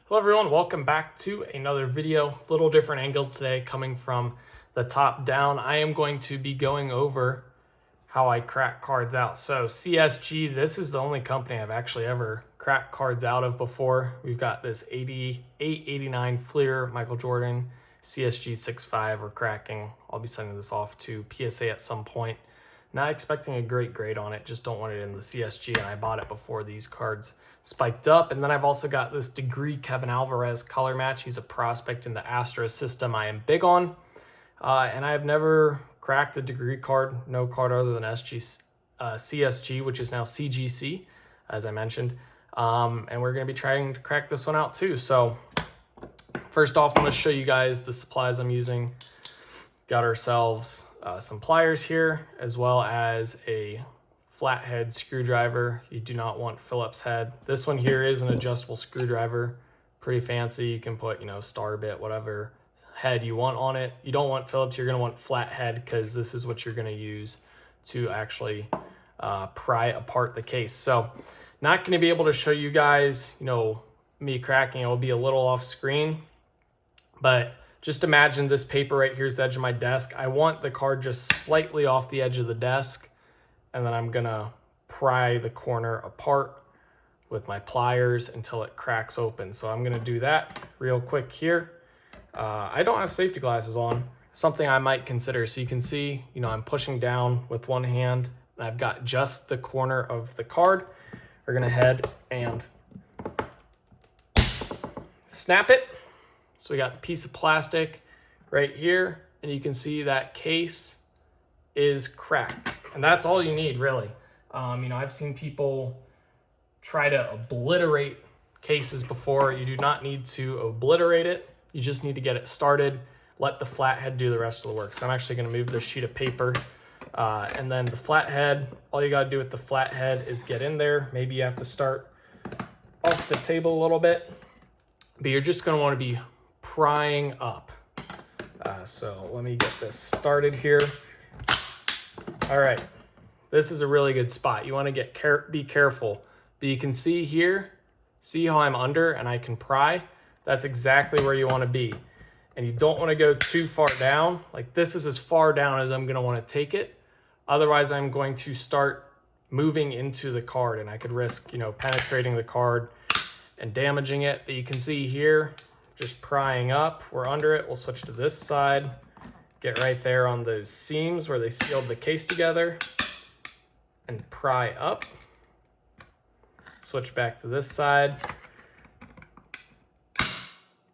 Hello everyone, welcome back to another video. Little different angle today, coming from the top down. I am going to be going over how I crack cards out. So CSG, this is the only company I've actually ever cracked cards out of before. We've got this 88-89 Fleer Michael Jordan CSG 6.5 we're cracking. I'll be sending this off to PSA at some point. Not expecting a great grade on it, just don't want it in the CSG, and I bought it before these cards spiked up. And then I've also got this Degree Kevin Alvarez color match. He's a prospect in the Astros system I am big on. And I've never cracked a Degree card, no card other than CSG, which is now CGC, as I mentioned. And we're going to be trying to crack this one out too. So first off, I'm going to show you guys the supplies I'm using. Got ourselves some pliers here, as well as a flathead screwdriver. You do not want Phillips head. This one here is an adjustable screwdriver, pretty fancy. You can put, star bit, whatever head you want on it. You don't want Phillips, you're going to want flathead, because this is what you're going to use to actually pry apart the case. So not going to be able to show you guys, me cracking. It will be a little off screen, but just imagine this paper right here is the edge of my desk. I want the card just slightly off the edge of the desk, and then I'm gonna pry the corner apart with my pliers until it cracks open. So I'm gonna do that real quick here. I don't have safety glasses on, something I might consider. So you can see, I'm pushing down with one hand, and I've got just the corner of the card. We're gonna head and snap it. So we got the piece of plastic right here, and you can see that case is cracked. And that's all you need, really. I've seen people try to obliterate cases before. You do not need to obliterate it. You just need to get it started. Let the flathead do the rest of the work. So I'm actually going to move this sheet of paper. And then the flathead, all you got to do with the flathead is get in there. Maybe you have to start off the table a little bit, but you're just going to want to be prying up. So let me get this started here. All right, this is a really good spot. You want to be careful, but you can see here, see how I'm under and I can pry? That's exactly where you want to be. And you don't want to go too far down. Like, this is as far down as I'm going to want to take it. Otherwise, I'm going to start moving into the card, and I could risk, penetrating the card and damaging it. But you can see here, just prying up, we're under it. We'll switch to this side, get right there on those seams where they sealed the case together, and pry up. Switch back to this side.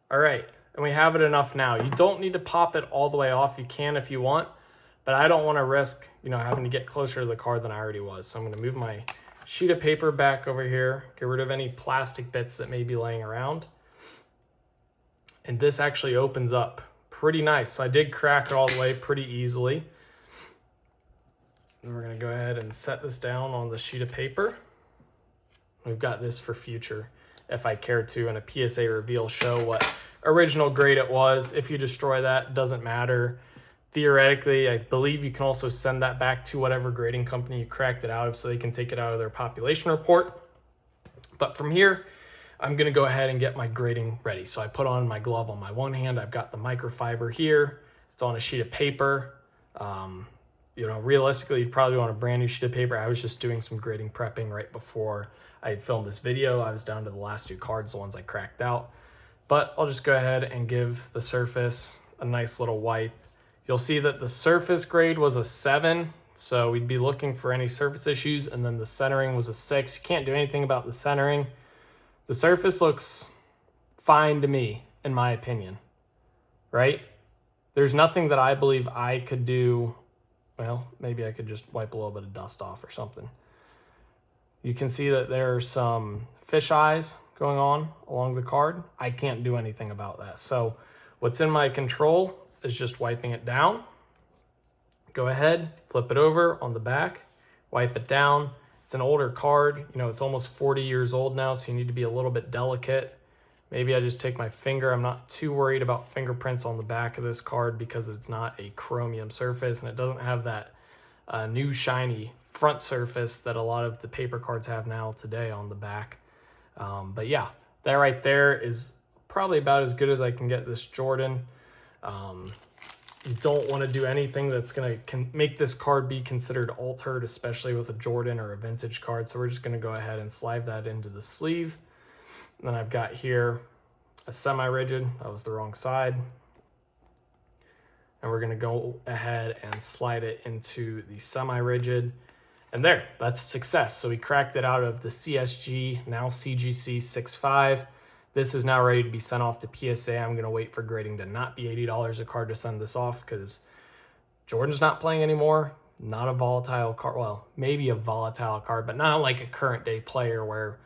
All right, and we have it enough now. You don't need to pop it all the way off. You can if you want, but I don't want to risk, having to get closer to the card than I already was. So I'm going to move my sheet of paper back over here, get rid of any plastic bits that may be laying around. And this actually opens up pretty nice. So I did crack it all the way pretty easily. And we're gonna go ahead and set this down on the sheet of paper. We've got this for future, if I care to, in a PSA reveal, show what original grade it was. If you destroy that, it doesn't matter. Theoretically, I believe you can also send that back to whatever grading company you cracked it out of, so they can take it out of their population report. But from here, I'm gonna go ahead and get my grading ready. So I put on my glove on my one hand. I've got the microfiber here. It's on a sheet of paper. Realistically, you'd probably want a brand new sheet of paper. I was just doing some grading prepping right before I had filmed this video. I was down to the last two cards, the ones I cracked out. But I'll just go ahead and give the surface a nice little wipe. You'll see that the surface grade was a 7. So we'd be looking for any surface issues. And then the centering was a 6. You can't do anything about the centering. The surface looks fine to me, in my opinion, right? There's nothing that I believe I could do. Well, maybe I could just wipe a little bit of dust off or something. You can see that there are some fish eyes going on along the card. I can't do anything about that. So what's in my control is just wiping it down. Go ahead, flip it over on the back, wipe it down. It's an older card, it's almost 40 years old now, so you need to be a little bit delicate. Maybe I just take my finger. I'm not too worried about fingerprints on the back of this card because it's not a chromium surface, and it doesn't have that new shiny front surface that a lot of the paper cards have now today on the back. But yeah, that right there is probably about as good as I can get this Jordan. You don't want to do anything that's going to make this card be considered altered, especially with a Jordan or a vintage card. So we're just going to go ahead and slide that into the sleeve. And then I've got here a semi-rigid. That was the wrong side. And we're going to go ahead and slide it into the semi-rigid. And there, that's a success. So we cracked it out of the CSG, now CGC 6.5. This is now ready to be sent off to PSA. I'm going to wait for grading to not be $80 a card to send this off because Jordan's not playing anymore. Not a volatile card. Well, maybe a volatile card, but not like a current day player where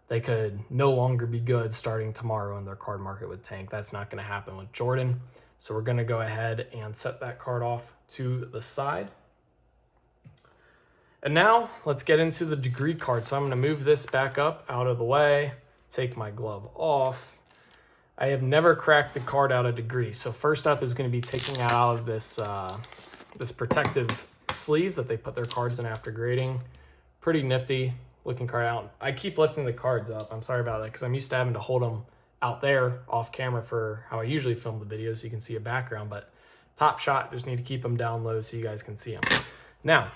they could no longer be good starting tomorrow and their card market would tank. That's not going to happen with Jordan. So we're going to go ahead and set that card off to the side. And now let's get into the degree card. So I'm going to move this back up out of the way. Take my glove off. I have never cracked a card out of degree. So first up is going to be taking out of this this protective sleeve that they put their cards in after grading. Pretty nifty looking card out. I keep lifting the cards up. I'm sorry about that because I'm used to having to hold them out there off camera for how I usually film the videos so you can see a background. But Top Shot, just need to keep them down low so you guys can see them. Now,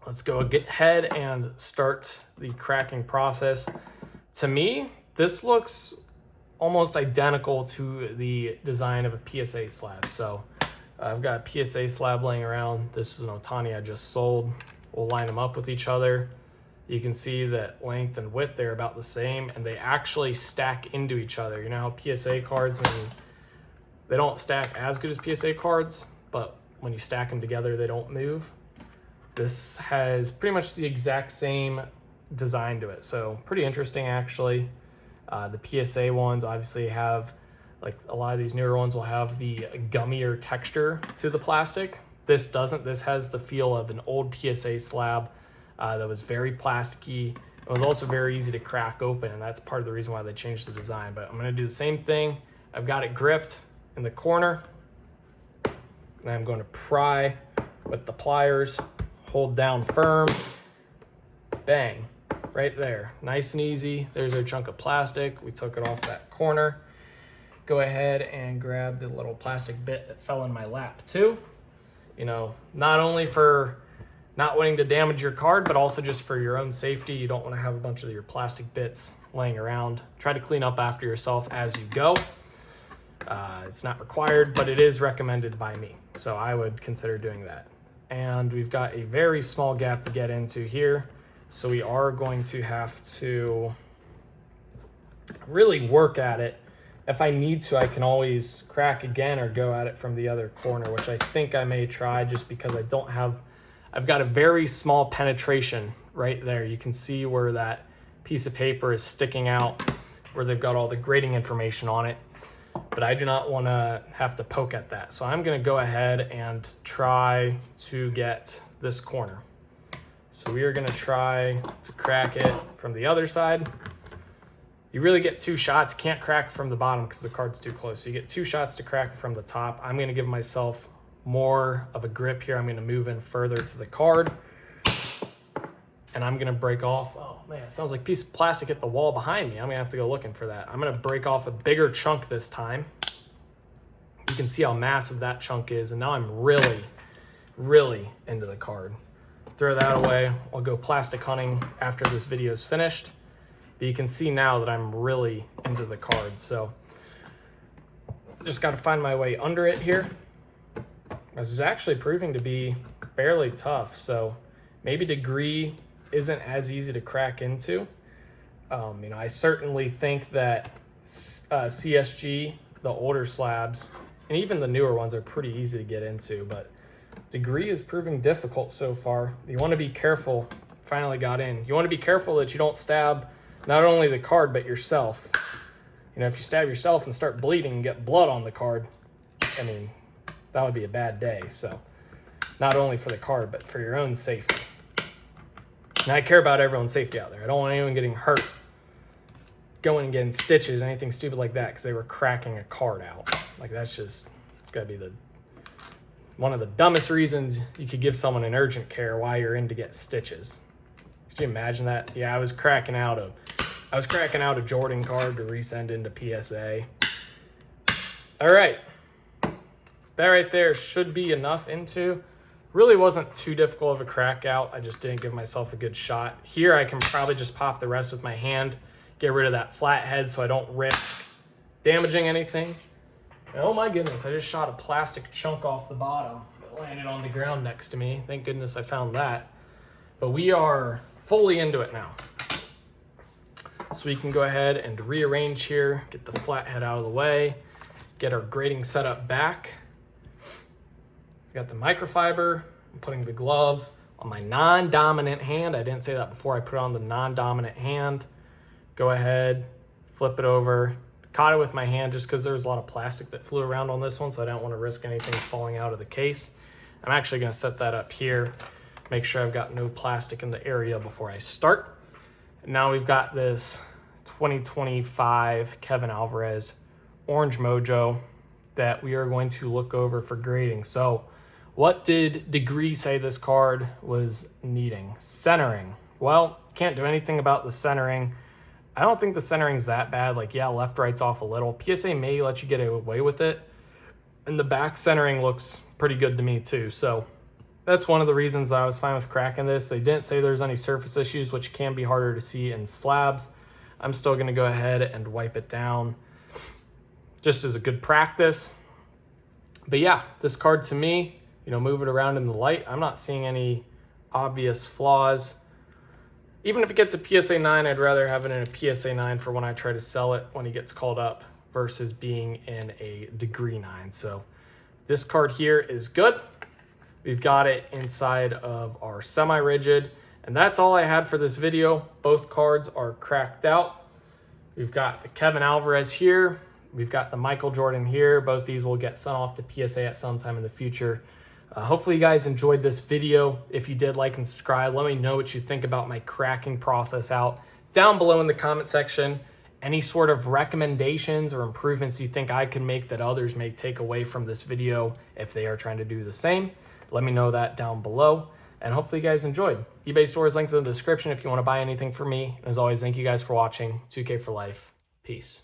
let's go ahead and start the cracking process. To me, this looks almost identical to the design of a PSA slab. So I've got a PSA slab laying around. This is an Otani I just sold. We'll line them up with each other. You can see that length and width, they're about the same, and they actually stack into each other. You know how PSA cards, they don't stack as good as PSA cards, but when you stack them together, they don't move. This has pretty much the exact same design to it, so pretty interesting actually. The PSA ones obviously have, like a lot of these newer ones will have the gummier texture to the plastic. This doesn't. This has the feel of an old PSA slab that was very plasticky. It was also very easy to crack open, and that's part of the reason why they changed the design. But I'm going to do the same thing. I've got it gripped in the corner, and I'm going to pry with the pliers, hold down firm, bang. Right there, nice and easy. There's our chunk of plastic. We took it off that corner. Go ahead and grab the little plastic bit that fell in my lap too. You know, not only for not wanting to damage your card, but also just for your own safety. You don't want to have a bunch of your plastic bits laying around. Try to clean up after yourself as you go. It's not required, but it is recommended by me. So I would consider doing that. And we've got a very small gap to get into here. So we are going to have to really work at it. If I need to, I can always crack again or go at it from the other corner, which I think I may try just because I've got a very small penetration right there. You can see where that piece of paper is sticking out, where they've got all the grading information on it. But I do not want to have to poke at that. So I'm going to go ahead and try to get this corner. So we are going to try to crack it from the other side. You really get two shots. Can't crack from the bottom because the card's too close. So you get two shots to crack it from the top. I'm going to give myself more of a grip here. I'm going to move in further to the card. And I'm going to break off. Oh man, it sounds like a piece of plastic hit the wall behind me. I'm going to have to go looking for that. I'm going to break off a bigger chunk this time. You can see how massive that chunk is. And now I'm really, really into the card. Throw that away. I'll go plastic hunting after this video is finished. But you can see now that I'm really into the card. So just got to find my way under it here. This is actually proving to be fairly tough. So maybe degree isn't as easy to crack into. You know, I certainly think that CSG, the older slabs, and even the newer ones are pretty easy to get into, but degree is proving difficult so far. You want to be careful. Finally got in. You want to be careful that you don't stab not only the card but yourself. You know, if you stab yourself and start bleeding and get blood on the card, I mean, that would be a bad day. So not only for the card but for your own safety. And I care about everyone's safety out there. I don't want anyone getting hurt, going and getting stitches, anything stupid like that because they were cracking a card out. Like that's just, it's got to be one of the dumbest reasons you could give someone an urgent care while you're in to get stitches. Could you imagine that? Yeah, I was cracking out I was cracking out a Jordan card to resend into PSA. All right, that right there should be enough into. Really wasn't too difficult of a crack out. I just didn't give myself a good shot. Here I can probably just pop the rest with my hand, get rid of that flat head so I don't risk damaging anything. And oh my goodness, I just shot a plastic chunk off the bottom that landed on the ground next to me. Thank goodness I found that. But we are fully into it now. So we can go ahead and rearrange here, get the flat head out of the way, get our grading setup back. I got the microfiber. I'm putting the glove on my non-dominant hand. I didn't say that before. I put it on the non-dominant hand. Go ahead, flip it over. Caught it with my hand just because there was a lot of plastic that flew around on this one, so I don't want to risk anything falling out of the case. I'm actually going to set that up here, make sure I've got no plastic in the area before I start. And now we've got this 2025 Kevin Alvarez Orange Mojo that we are going to look over for grading. So what did Degree say this card was needing? Centering. Well, can't do anything about the centering. I don't think the centering's that bad. Like, yeah, left, right's off a little. PSA may let you get away with it. And the back centering looks pretty good to me too. So that's one of the reasons that I was fine with cracking this. They didn't say there's any surface issues, which can be harder to see in slabs. I'm still gonna go ahead and wipe it down just as a good practice. But yeah, this card to me, you know, move it around in the light, I'm not seeing any obvious flaws. Even if it gets a PSA 9, I'd rather have it in a PSA 9 for when I try to sell it when he gets called up versus being in a Degree 9. So this card here is good. We've got it inside of our semi-rigid, and that's all I had for this video. Both cards are cracked out. We've got the Kevin Alvarez here. We've got the Michael Jordan here. Both these will get sent off to PSA at some time in the future. Hopefully you guys enjoyed this video. If you did, like and subscribe. Let me know what you think about my cracking process out down below in the comment section. Any sort of recommendations or improvements you think I can make that others may take away from this video if they are trying to do the same, let me know that down below. And hopefully you guys enjoyed. eBay store is linked in the description if you want to buy anything from me. As always, thank you guys for watching. 2K for life. Peace.